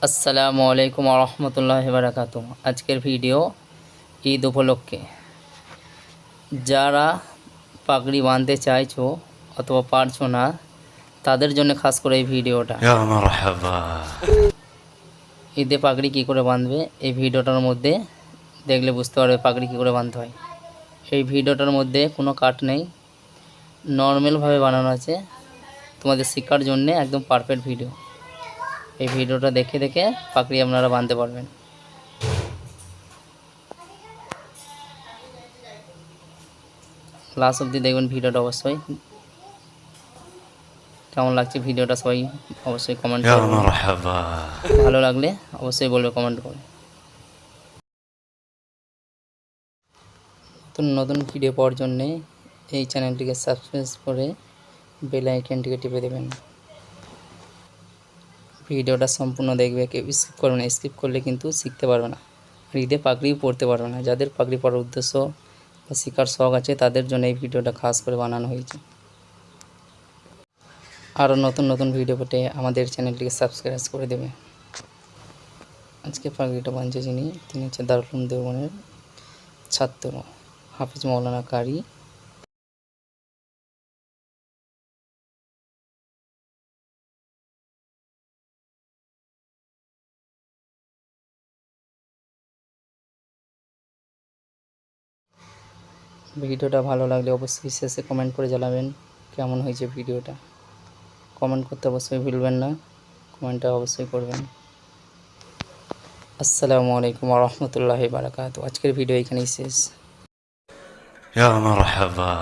আসসালামু আলাইকুম রহমতুল্লাহি বারাকাতু। আজকের ভিডিও ঈদ উপলক্ষে যারা পাগড়ি বাঁধতে চাইছো অথবা পারছো না তাদের জন্য খাস করে এই ভিডিওটা। ইয়া মারহাবা। ঈদে পাগড়ি কী করে বাঁধবে এই ভিডিওটার মধ্যে দেখলে বুঝতে পারবে পাগড়ি কী করে বাঁধতে হয়। এই ভিডিওটার মধ্যে কোনো কাট নেই, নর্মালভাবে বানানো আছে, তোমাদের শেখার জন্যে একদম পারফেক্ট ভিডিও। এই ভিডিওটা দেখে দেখে পাগড়ি আপনারা বাঁধতে পারবেন। লাস্ট অবধি দেখবেন ভিডিওটা। অবশ্যই কেমন লাগছে ভিডিওটা সবাই অবশ্যই কমেন্ট ইয়া করবেন। মারহাবা। ভালো লাগলে অবশ্যই বলবে কমেন্ট করে। নতুন নতুন ভিডিও পাওয়ার জন্যে এই চ্যানেলটিকে সাবস্ক্রাইব করে বেল আইকনটিকে টিপে দেবেন। ভিডিওটা সম্পূর্ণ দেখবে, কেউ স্কিপ করবে না। স্কিপ করলে কিন্তু শিখতে পারবে না, আর ঈদে পাগড়িও পরতে পারবে না। যাদের পাগড়ি পরার উদ্দেশ্য বা শেখার শখ আছে তাদের জন্য এই ভিডিওটা খাস করে বানানো হয়েছে। আরও নতুন নতুন ভিডিও পেতে আমাদের চ্যানেলটিকে সাবস্ক্রাইব করে দেবে। আজকে পাগড়িটা বাঁধছে তিনি হচ্ছে দারুল উলুম দেওবন্দের ছাত্র হাফিজ মৌলানা কারি। ভিডিওটা ভালো লাগলে অবশ্যই শেষে কমেন্ট করে জানাবেন কেমন হয়েছে ভিডিওটা। কমেন্ট করতে অবশ্যই ভুলবেন না, কমেন্টটা অবশ্যই করবেন। আসসালামু আলাইকুম রহমতুল্লাহি বারাকাতু। আজকের ভিডিও এখানেই শেষ। ইয়া মারহাবা।